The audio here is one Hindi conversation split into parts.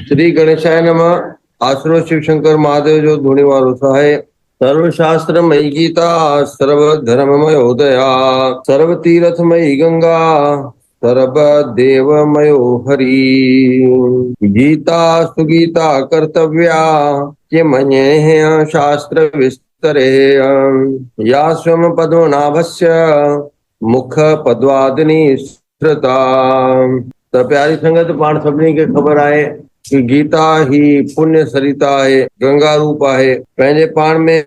श्री गणेशाय नमः। आश्रो शिव शंकर महादेव जो धुनी वालो सहाय। सर्वशास्त्र मयि गीता सर्व धर्ममयोदया सर्व तीर्थमयि गंगा सर्व देवमयो हरि। गीता सुगीता कर्तव्या के मन्ये शास्त्र विस्तरे या स्वम पद्मनाभस्य मुख पद्वादिनी श्रुता। तो प्यारी संगत पाण सभिनी खे ख़बर आहे कि गीता ही पुण्य सरिता है, गंगा रूप है। पंहिंजे पाण में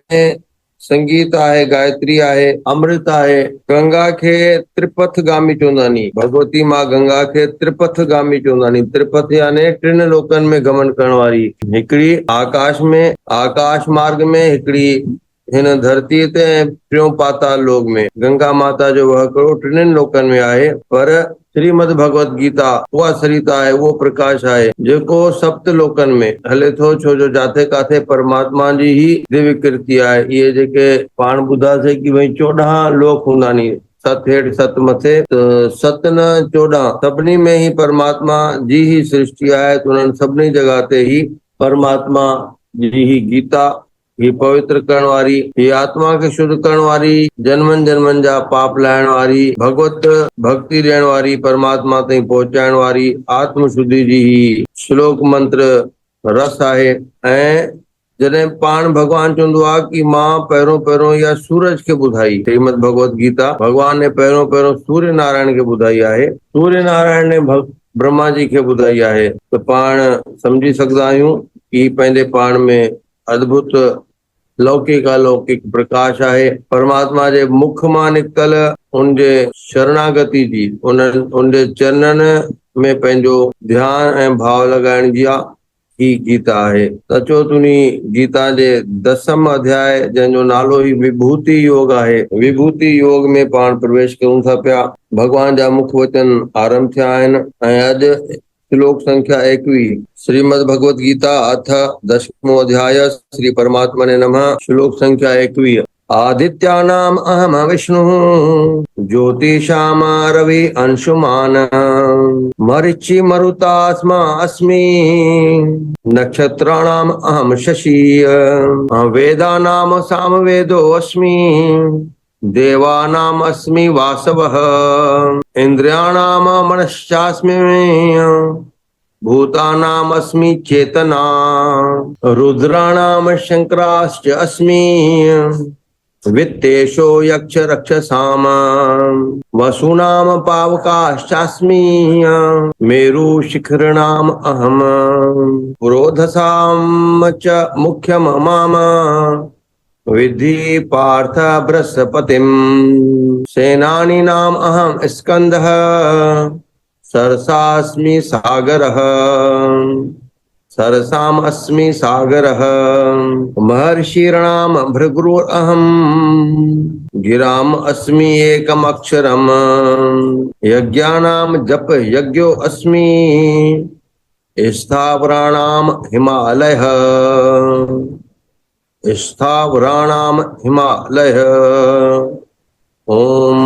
संगीत आहे, गायत्री आहे, अमृत आहे। गंगा खे त्रिपथगामी चवंदा नी, भगवती मां गंगा खे त्रिपथगामी चवंदा नी। त्रिपथ यानी टिन लोकनि में गमन करण वारी। हिकिड़ी आकाश मार्ग में, हिकिड़ी हिन धरती ते, टियों पाताल लोक में। गंगा माता जो वहकड़ो टिनिन लोकनि में आहे। पर श्रीमद भगवत गीता उहा सरिता आहे, उहो प्रकाश आहे जेको सप्त लोकनि में हले थो। छो जो जाथे काथे परमात्मा जी ही दिव्य कीर्ति आहे। इहे जेके पाण ॿुधासीं कि भई 14 लोक हूंदा नी, 7 हेठि 7 मथे, त 7 न 14 सभिनी में ही परमात्मा जी ही सृष्टि आहे। त उन्हनि सभिनी जगह ते ही परमात्मा जी ही गीता ही पवित्र करण वारी, ही आत्मा के शुद्ध करण वारी, जन्मन जन्मन जा पाप लाइण वारी, भगवत भक्ति ॾियण वारी, परमात्मा ताईं पहुचाइण वारी आत्म शुद्धि जी ही श्लोक मंत्र रस आहे। ऐं जॾहिं पाण भगवान चवंदो आहे कि मां पहिरों पहिरों या सूरज खे ॿुधाई, श्रीमद भगवत गीता भगवान ने पहिरों पहिरों सूर्य नारायण खे ॿुधाई आहे। सूर्य नारायण ने ब्रह्मा जी खे ॿुधाई आहे। त पाण सम्झी सघंदा आहियूं कि पंहिंजे पाण में अद्भुत लौकिक अलौकिक प्रकाश आहे। परमात्मा जे मुख मां निकतल उनजे शरणागति जी, उनजे चरणनि में पंहिंजो ध्यान ऐं भाव लॻाइण जी ही गीता आहे। त चोथुनी गीता जे 10 अध्याय जंहिंजो नालो ही विभूति योग आहे। विभूति योग में पाण प्रवेश करूं था पिया। भगवान जा मुख वचन आरंभ थिया आहिनि ऐं अॼु श्लोक संख्या 21 श्रीमद भगवत गीता अथ 10वां अध्याय। श्री परमात्मा ने नमः। श्लोक संख्या 21। आदित्यानाम अहम विष्णु ज्योतिषाम रवि अंशुमान मरीचि मरुतात्मा अस्मि नक्षत्राणाम अहम शशि वेदानाम सामवेदो अस्मि देवानाम अस्मि वासवः इंद्रियाणाम मनश्चास्मि भूतानाम अस्मि चेतना रुद्राणाम शंकराश्च अस्मि वित्तेषो यक्ष रक्षसाम वसूनाम पावकाश्चास्मि मेरु शिखरिणाम अहम पुरोधसाम च मुख्यम माम विद्धि पार्थ बृहस्पतिम सेनानीनाम अहम स्कंदः सरसास्मि सागरः सरसाम अस्मि सागरः महर्षिणाम भृगुरहम गिराम अस्मि एकम अक्षरम यज्ञानाम जप यज्ञो अस्मि स्थावराणाम हिमालयः स्थावराणाम हिमालयः। ओम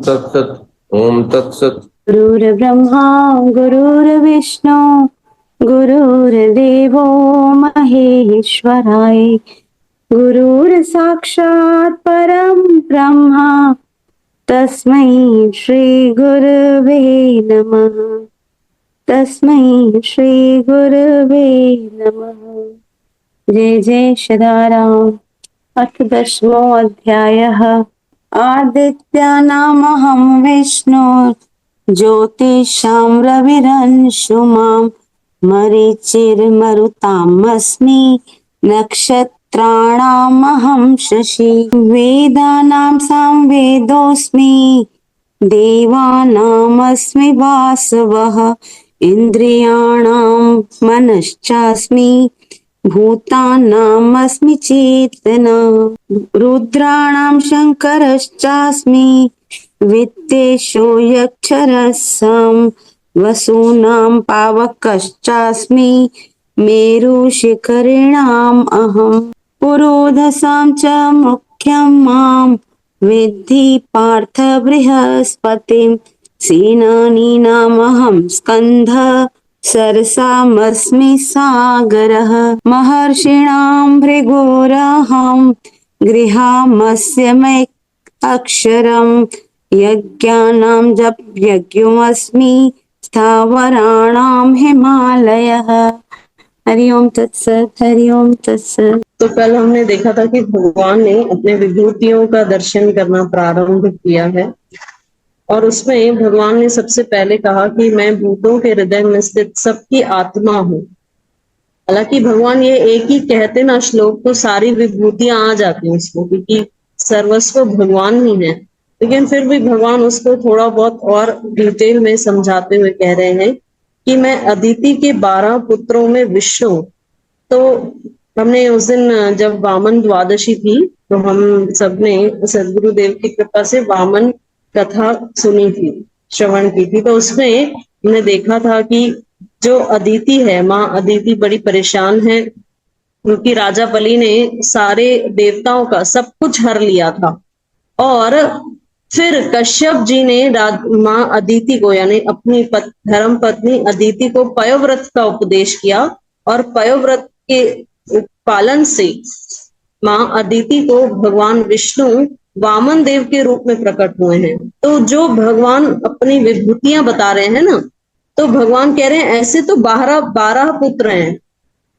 तत्सत्। ओम तत्सत्। गुरुर्ब्रह्मा गुरुर्विष्णु गुरुर्देवो महेश्वराय गुरुर्साक्षात् परं ब्रह्मा तस्मै श्री गुरवे नमः। तस्मै श्री गुरवे नमः। जय जय सदाराम। अथ 10वां अध्यायः। आदित्यानामहं विष्णु ज्योतिषां रविरंशुमां मरीचिर्मरुतामस्मि नक्षत्राणामहं शशि वेदानां सामवेदोऽस्मि देवानामस्मि वासवः इन्द्रियाणां मनश्चास्मि भूतानामस्मि चेतना रुद्राणां शंकरश्चास्मि वित्तेषु यक्षरसां वसूनां पावकश्चास्मि मेरुशिखरिणाम् अहम् पुरोधसां च मुख्यं मां विद्धि पार्थ बृहस्पतिं सेनानीनामहं स्कन्धः सरसामस्मि सागरः महर्षिणां भृगोरहं गृहामस्य मै अक्षरं यज्ञानां जप्यज्ञमस्मि स्थावराणां हिमालयः। हरि ओम तत्सत, हरि ओम तत्सत। तो कल हमने देखा था कि भगवान ने अपने विभूतियों का दर्शन करना प्रारंभ किया है और उसमें भगवान ने सबसे पहले कहा कि मैं भूतों के हृदय में स्थित सबकी आत्मा हूँ। हालांकि भगवान ये एक ही कहते ना श्लोक तो सारी विभूतियां आ जाती हैं उसको, क्योंकि सर्वस्व भगवान ही है, लेकिन फिर भी भगवान उसको थोड़ा बहुत और डिटेल में समझाते हुए कह रहे हैं कि मैं अदिति के 12 पुत्रों में विष्णु। तो हमने उस दिन जब वामन द्वादशी थी तो हम सबने सदगुरुदेव की कृपा से वामन कथा सुनी थी, श्रवण की थी। तो उसमें हमने देखा था कि जो अदिति है, माँ अदिति बड़ी परेशान है क्योंकि राजा बलि ने सारे देवताओं का सब कुछ हर लिया था और फिर कश्यप जी ने माँ अदिति को यानी अपनी धर्म पत्नी अदिति को पयोव्रत का उपदेश किया और पयोव्रत के पालन से माँ अदिति को भगवान विष्णु वामन देव के रूप में प्रकट हुए हैं। तो जो भगवान अपनी विभूतियां बता रहे हैं ना, तो भगवान कह रहे हैं ऐसे तो 12 पुत्र हैं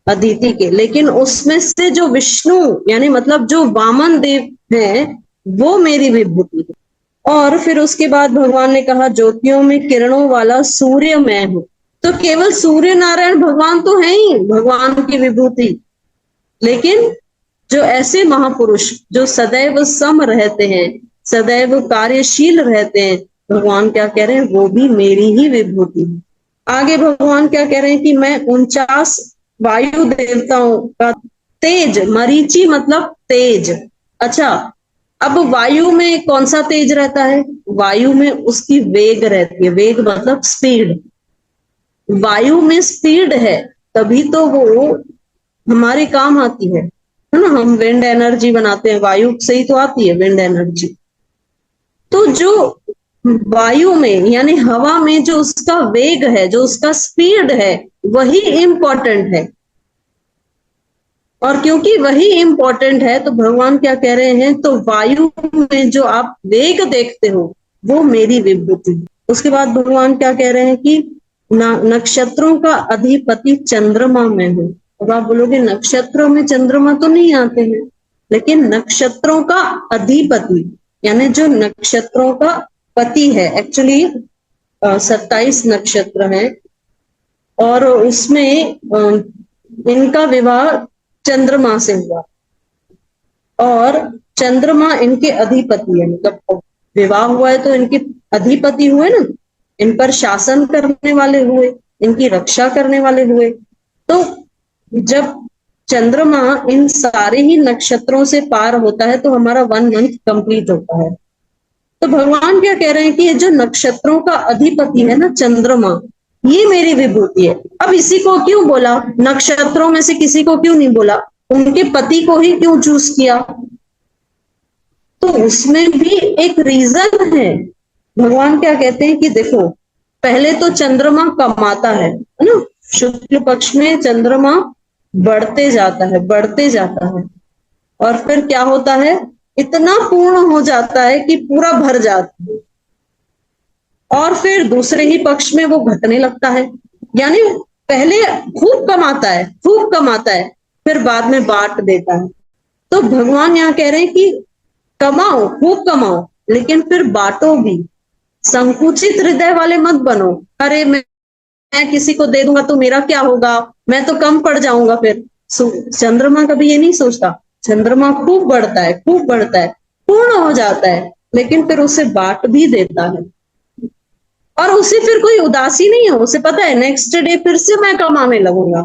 अदिति के, लेकिन उसमें से जो विष्णु यानी मतलब जो वामन देव है वो मेरी विभूति है। और फिर उसके बाद भगवान ने कहा ज्योतियों में किरणों वाला सूर्य मैं हूं। तो केवल सूर्य नारायण भगवान तो है ही भगवान की विभूति, लेकिन जो ऐसे महापुरुष जो सदैव सम रहते हैं, सदैव कार्यशील रहते हैं, भगवान क्या कह रहे हैं वो भी मेरी ही विभूति है। आगे भगवान क्या कह रहे हैं कि मैं 49 वायु देवताओं का तेज, मरीचि मतलब तेज। अच्छा, अब वायु में कौन सा तेज रहता है? वायु में उसकी वेग रहती है, वेग मतलब स्पीड। वायु में स्पीड है तभी तो वो हमारे काम आती है ना। हम विंड एनर्जी बनाते हैं, वायु से ही तो आती है विंड एनर्जी। तो जो वायु में यानी हवा में जो उसका वेग है, जो उसका स्पीड है, वही इंपॉर्टेंट है। और क्योंकि वही इंपॉर्टेंट है तो भगवान क्या कह रहे हैं, तो वायु में जो आप वेग देखते हो वो मेरी विभूति। उसके बाद भगवान क्या कह रहे हैं कि नक्षत्रों का अधिपति चंद्रमा में हूं। अब आप बोलोगे नक्षत्रों में चंद्रमा तो नहीं आते हैं, लेकिन नक्षत्रों का अधिपति यानी जो नक्षत्रों का पति है। एक्चुअली 27 नक्षत्र हैं और उसमें इनका विवाह चंद्रमा से हुआ और चंद्रमा इनके अधिपति है, मतलब विवाह हुआ है तो इनके अधिपति हुए ना, इन पर शासन करने वाले हुए, इनकी रक्षा करने वाले हुए। तो जब चंद्रमा इन सारे ही नक्षत्रों से पार होता है तो हमारा 1 मंथ कंप्लीट होता है। तो भगवान क्या कह रहे हैं कि ये जो नक्षत्रों का अधिपति है ना चंद्रमा, ये मेरी विभूति है। अब इसी को क्यों बोला, नक्षत्रों में से किसी को क्यों नहीं बोला, उनके पति को ही क्यों चूज किया? तो उसमें भी एक रीजन है। भगवान क्या कहते हैं कि देखो पहले तो चंद्रमा कमाता है ना, शुक्ल पक्ष में चंद्रमा बढ़ते जाता है, बढ़ते जाता है और फिर क्या होता है, इतना पूर्ण हो जाता है कि पूरा भर जाता है और फिर दूसरे ही पक्ष में वो घटने लगता है। यानी पहले खूब कमाता है, खूब कमाता है, फिर बाद में बांट देता है। तो भगवान यहाँ कह रहे हैं कि कमाओ, खूब कमाओ, लेकिन फिर बांटो भी। संकुचित हृदय वाले मत बनो, अरे मैं किसी को दे दूंगा तो मेरा क्या होगा, मैं तो कम पड़ जाऊंगा फिर। चंद्रमा कभी ये नहीं सोचता, चंद्रमा खूब बढ़ता है, खूब बढ़ता है, पूर्ण हो जाता है, लेकिन फिर उसे बांट भी देता है और उसे फिर कोई उदासी नहीं है। उसे पता है नेक्स्ट डे फिर से मैं कमाने लगूंगा,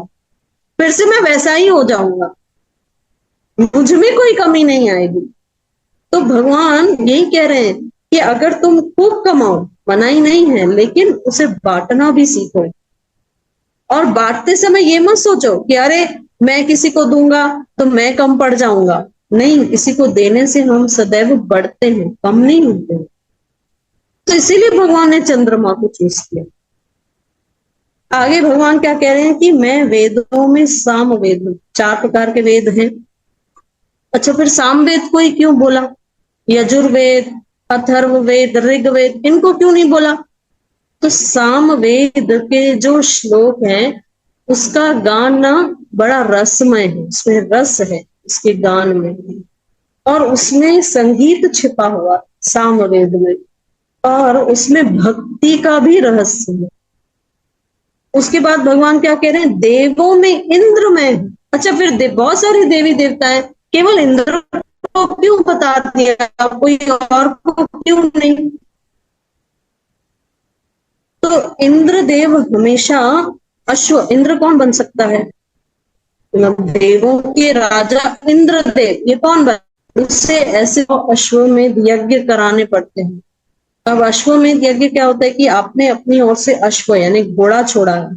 फिर से मैं वैसा ही हो जाऊंगा, मुझ में कोई कमी नहीं आएगी। तो भगवान यही कह रहे हैं कि अगर तुम खूब कमाओ, मनाही नहीं है, लेकिन उसे बांटना भी सीखो। और बांटते समय ये मत सोचो कि अरे मैं किसी को दूंगा तो मैं कम पड़ जाऊंगा। नहीं, किसी को देने से हम सदैव बढ़ते हैं, कम नहीं होते हैं। तो इसीलिए भगवान ने चंद्रमा को चूज किया। आगे भगवान क्या कह रहे हैं कि मैं वेदों में साम वेद हूं। 4 प्रकार के वेद हैं। अच्छा, फिर सामवेद को ही क्यों बोला? यजुर्वेद, अथर्ववेद, ऋग्वेद, इनको क्यों नहीं बोला? तो सामवेद के जो श्लोक हैं उसका गान ना बड़ा रसमय है, उसमें रस है उसके गान में, और उसमें संगीत छिपा हुआ सामवेद में, और उसमें भक्ति का भी रहस्य है। उसके बाद भगवान क्या कह रहे हैं? देवों में इंद्र में हूं। अच्छा, फिर बहुत सारे देवी देवता है, केवल इंद्र को क्यों बता दिया, कोई और को क्यों नहीं? तो इंद्रदेव हमेशा अश्व, इंद्र कौन बन सकता है? मतलब देवों के राजा इंद्रदेव, ये कौन बन? उससे ऐसे अश्वमेध यज्ञ कराने पड़ते हैं। अब अश्वमेध यज्ञ क्या होता है कि आपने अपनी ओर से अश्व यानी घोड़ा छोड़ा है,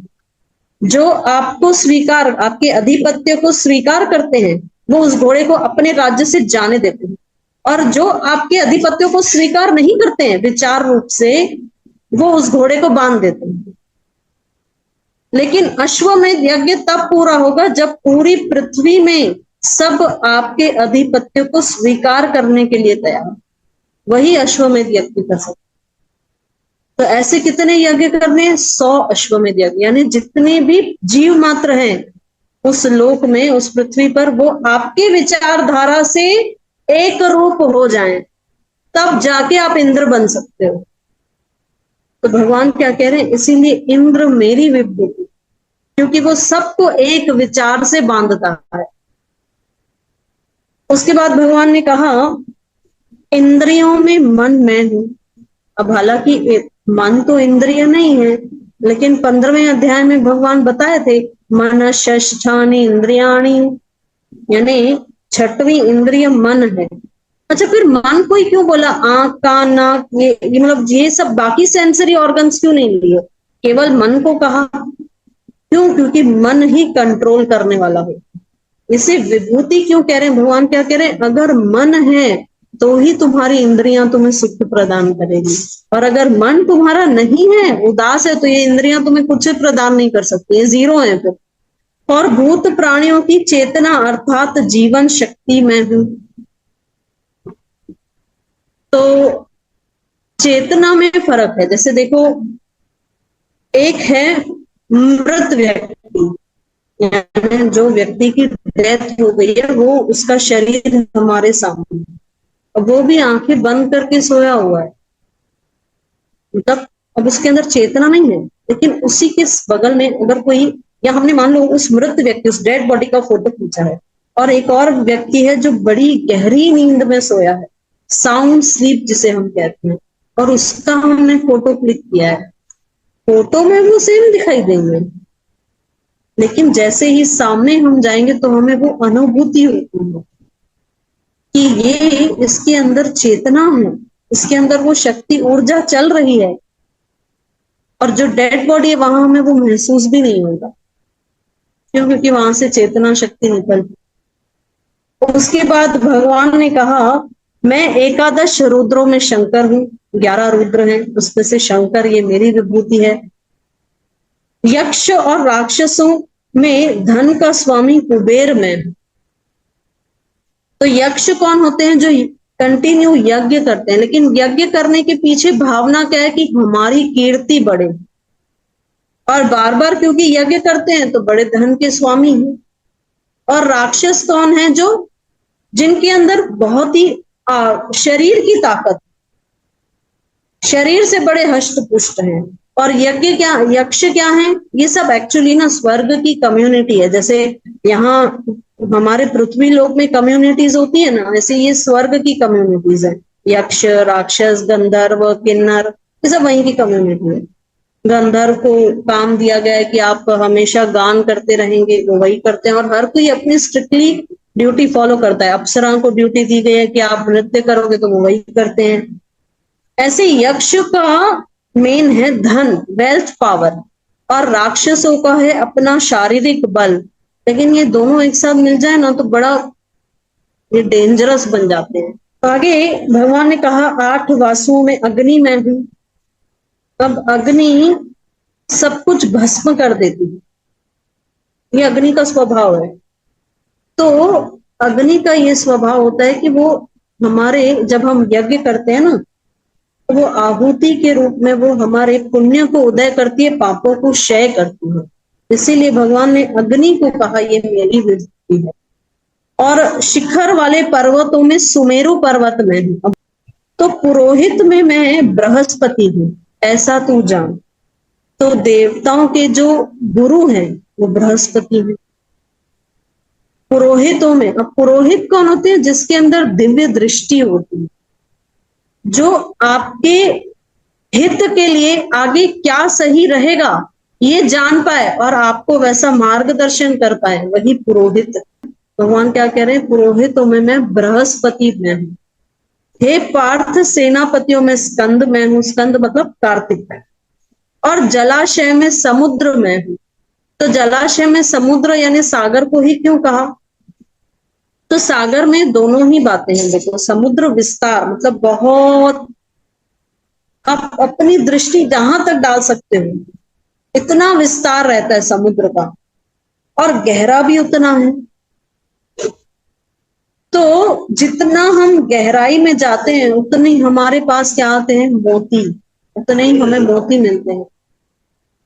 जो आपको स्वीकार, आपके अधिपत्य को स्वीकार करते हैं, वो उस घोड़े को अपने राज्य से जाने देते हैं, और जो आपके अधिपत्यों को स्वीकार नहीं करते हैं विचार रूप से, वो उस घोड़े को बांध देते हैं। लेकिन अश्वमेध यज्ञ तब पूरा होगा जब पूरी पृथ्वी में सब आपके अधिपत्य को स्वीकार करने के लिए तैयार, वही अश्वमेध यज्ञ कर सकते। तो ऐसे कितने यज्ञ करने हैं? 100 अश्वमेध यज्ञ, यानी जितने भी जीव मात्र हैं उस लोक में, उस पृथ्वी पर, वो आपके विचारधारा से एक रूप हो जाएं, तब जाके आप इंद्र बन सकते हो। तो भगवान क्या कह रहे हैं? इसीलिए इंद्र मेरी विभूति, क्योंकि वो सबको एक विचार से बांधता है। उसके बाद भगवान ने कहा इंद्रियों में मन मैं हूं। अब हालांकि मन तो इंद्रिय नहीं है, लेकिन 15वें अध्याय में भगवान बताए थे मन षष्ठानि इंद्रियाणि, यानी 6वीं इंद्रिय मन है। अच्छा, फिर मन को ही क्यों बोला? आंख, कान, नाक, ये मतलब ये सब बाकी सेंसरी ऑर्गन्स क्यों नहीं लिए, केवल मन को कहा? क्यों? क्योंकि मन ही कंट्रोल करने वाला है। इसे विभूति क्यों कह रहे हैं? भगवान क्या कह रहे हैं? अगर मन है तो ही तुम्हारी इंद्रियां तुम्हें सुख प्रदान करेगी, और अगर मन तुम्हारा नहीं है, उदास है, तो ये इंद्रियां तुम्हें कुछ प्रदान नहीं कर सकती, ये जीरो है फिर। और भूत प्राणियों की चेतना अर्थात जीवन शक्ति में हूं। तो चेतना में फर्क है। जैसे देखो, एक है मृत व्यक्ति, यानी जो व्यक्ति की डेथ हो गई है, वो उसका शरीर हमारे सामने, वो भी आंखें बंद करके सोया हुआ है, मतलब अब उसके अंदर चेतना नहीं है। लेकिन उसी के बगल में अगर कोई, या हमने मान लो उस मृत व्यक्ति, उस डेड बॉडी का फोटो खींचा है, और एक और व्यक्ति है जो बड़ी गहरी नींद में सोया है, साउंड स्लीप जिसे हम कहते हैं, और उसका हमने फोटो क्लिक किया है, फोटो में वो सेम दिखाई देंगे, लेकिन जैसे ही सामने हम जाएंगे तो हमें वो अनुभूति होती है कि ये इसके अंदर चेतना है, इसके अंदर वो शक्ति, ऊर्जा चल रही है। और जो डेड बॉडी है वहां हमें वो महसूस भी नहीं होगा, क्यों? क्योंकि वहां से चेतना शक्ति निकलती। उसके बाद भगवान ने कहा मैं एकादश रुद्रों में शंकर हूं, 11 रुद्र हैं, उसमें से शंकर ये मेरी विभूति है। यक्ष और राक्षसों में धन का स्वामी कुबेर में हूं। तो यक्ष कौन होते हैं? जो कंटिन्यू यज्ञ करते हैं, लेकिन यज्ञ करने के पीछे भावना क्या है कि हमारी कीर्ति बढ़े, और बार बार क्योंकि यज्ञ करते हैं तो बड़े धन के स्वामी हैं। और राक्षस कौन है? जो जिनके अंदर बहुत ही शरीर की ताकत, शरीर से बड़े हष्ट पुष्ट हैं। और यज्ञ क्या, यक्ष क्या है? ये सब एक्चुअली ना स्वर्ग की कम्युनिटी है। जैसे यहाँ हमारे पृथ्वी लोक में कम्युनिटीज होती है ना, ऐसे ये स्वर्ग की कम्युनिटीज है। यक्ष, राक्षस, गंधर्व, किन्नर, ये सब वहीं की कम्युनिटी है। गंधर्व को काम दिया गया है कि आप हमेशा गान करते रहेंगे, वो वही करते हैं, और हर कोई अपनी स्ट्रिक्टली ड्यूटी फॉलो करता है। अप्सरा को ड्यूटी दी गई है कि आप नृत्य करोगे, तो वो वही करते हैं। ऐसे यक्ष का मेन है धन, वेल्थ, पावर, और राक्षसों का है अपना शारीरिक बल। लेकिन ये दोनों एक साथ मिल जाए ना तो बड़ा ये डेंजरस बन जाते हैं। आगे भगवान ने कहा 8 वासुओं में अग्नि मैं हूं। अब अग्नि सब कुछ भस्म कर देती है। ये अग्नि का स्वभाव है। तो अग्नि का ये स्वभाव होता है कि वो हमारे, जब हम यज्ञ करते हैं ना, तो वो आहुति के रूप में वो हमारे पुण्य को उदय करती है, पापों को क्षय करती है। इसीलिए भगवान ने अग्नि को कहा ये मेरी विभूति है। और शिखर वाले पर्वतों में सुमेरु पर्वत में हूँ, तो पुरोहित में मैं बृहस्पति हूँ, ऐसा तू जान। तो देवताओं के जो गुरु हैं वो बृहस्पति हैं। पुरोहितों में, अब पुरोहित कौन होते हैं? जिसके अंदर दिव्य दृष्टि होती है, जो आपके हित के लिए आगे क्या सही रहेगा ये जान पाए और आपको वैसा मार्गदर्शन कर पाए, वही पुरोहित। भगवान क्या कह रहे हैं? पुरोहितों में मैं बृहस्पति में हूं। हे पार्थ, सेनापतियों में स्कंद में हूं। स्कंद मतलब कार्तिक। और जलाशय में समुद्र में हूं। तो जलाशय में समुद्र यानी सागर को ही क्यों कहा? तो सागर में दोनों ही बातें हैं। देखो, समुद्र विस्तार मतलब बहुत, आप अपनी दृष्टि जहां तक डाल सकते हो इतना विस्तार रहता है समुद्र का, और गहरा भी उतना है। तो जितना हम गहराई में जाते हैं उतने ही हमारे पास क्या आते हैं? मोती। उतने ही हमें मोती मिलते हैं,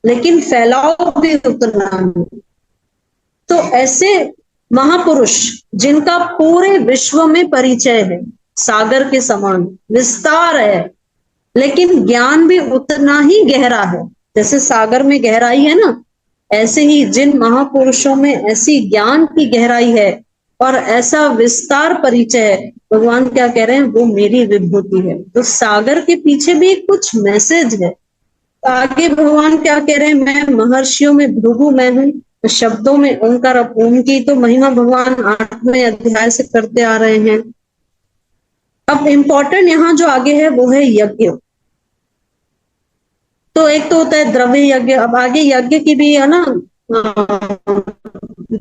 लेकिन फैलाव भी उतना है। तो ऐसे महापुरुष जिनका पूरे विश्व में परिचय है, सागर के समान विस्तार है, लेकिन ज्ञान भी उतना ही गहरा है। जैसे सागर में गहराई है ना, ऐसे ही जिन महापुरुषों में ऐसी ज्ञान की गहराई है और ऐसा विस्तार परिचय है, भगवान क्या कह रहे हैं? वो मेरी विभूति है। तो सागर के पीछे भी कुछ मैसेज है। आगे भगवान क्या कह रहे हैं? मैं महर्षियों में भृगु मैं हूं, शब्दों में ओंकार। अब ओम की तो महिमा भगवान 8वें अध्याय से करते आ रहे हैं। अब इम्पोर्टेंट यहाँ जो आगे है वो है यज्ञ। तो एक तो होता है द्रव्य यज्ञ। अब आगे यज्ञ की भी है ना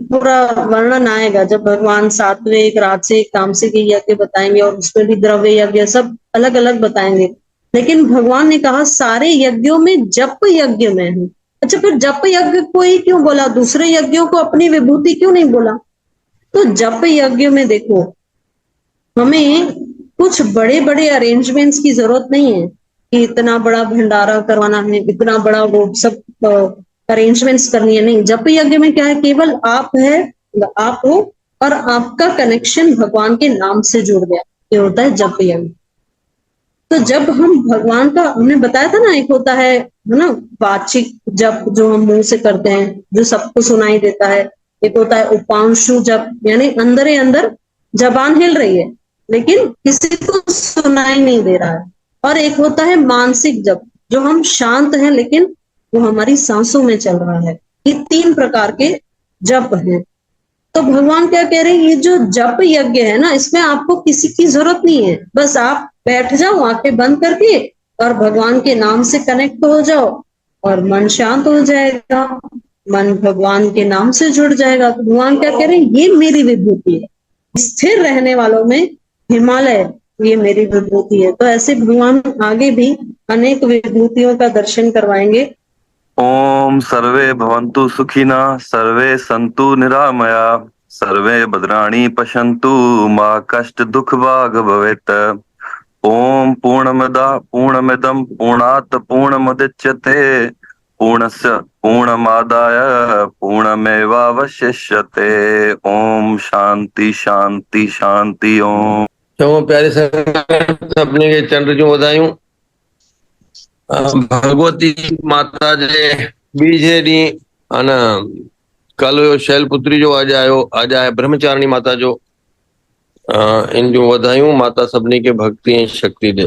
पूरा वर्णन आएगा, जब भगवान सात्विक, राजसिक, तामसिक यज्ञ बताएंगे और उसमें भी द्रव्य यज्ञ सब अलग अलग बताएंगे। लेकिन भगवान ने कहा सारे यज्ञों में जप यज्ञ में हूं। अच्छा, फिर जप यज्ञ को ही क्यों बोला? दूसरे यज्ञों को अपनी विभूति क्यों नहीं बोला? तो जप यज्ञ में देखो, हमें कुछ बड़े बड़े अरेंजमेंट्स की जरूरत नहीं है कि इतना बड़ा भंडारा करवाना है, इतना बड़ा वो सब अरेंजमेंट्स करनी है। नहीं, जप यज्ञ में क्या है? केवल आप हो और आपका कनेक्शन भगवान के नाम से जुड़ गया, ये होता है जप यज्ञ। तो जब हम भगवान का, हमने बताया था ना, एक होता है ना वाचिक जप जो हम मुंह से करते हैं, जो सबको सुनाई देता है। एक होता है उपांशु जप, यानी अंदर ही अंदर जबान हिल रही है लेकिन किसी को सुनाई नहीं दे रहा है। और एक होता है मानसिक जप, जो हम शांत हैं लेकिन वो हमारी सांसों में चल रहा है। ये 3 प्रकार के जप हैं। तो भगवान क्या कह रहे हैं? ये जो जप यज्ञ है ना, इसमें आपको किसी की जरूरत नहीं है। बस आप बैठ जाओ आंखें बंद करके और भगवान के नाम से कनेक्ट हो जाओ और मन शांत हो जाएगा, मन भगवान के नाम से जुड़ जाएगा। तो भगवान क्या कह रहे हैं? ये मेरी विभूति है। स्थिर रहने वालों में हिमालय, ये मेरी विभूति है। तो ऐसे भगवान आगे भी अनेक विभूतियों का दर्शन करवाएंगे। ओम सर्वे भवन्तु सुखिनः, सर्वे सन्तु निरामया, सर्वे भद्राणि पश्यन्तु, मा कष्ट दुख भाग भवेत्। ओम पूर्णमिदं पूर्णात् पूर्णमुदच्यते, पूर्णस्य पूर्णमादाय पूर्णमेवावशिष्यते। ओम शांति शांति शांति। ओम। तो प्यारे संगत, अपने के चंद्र जो बधायूं भगवती माता जे बीजे डी अन कल हुयो शैलपुत्री जो आज आयो ब्रह्मचारिणी माता जो इन जो बधायूं। माता सभिनी के भक्ति ऐं शक्ति दे।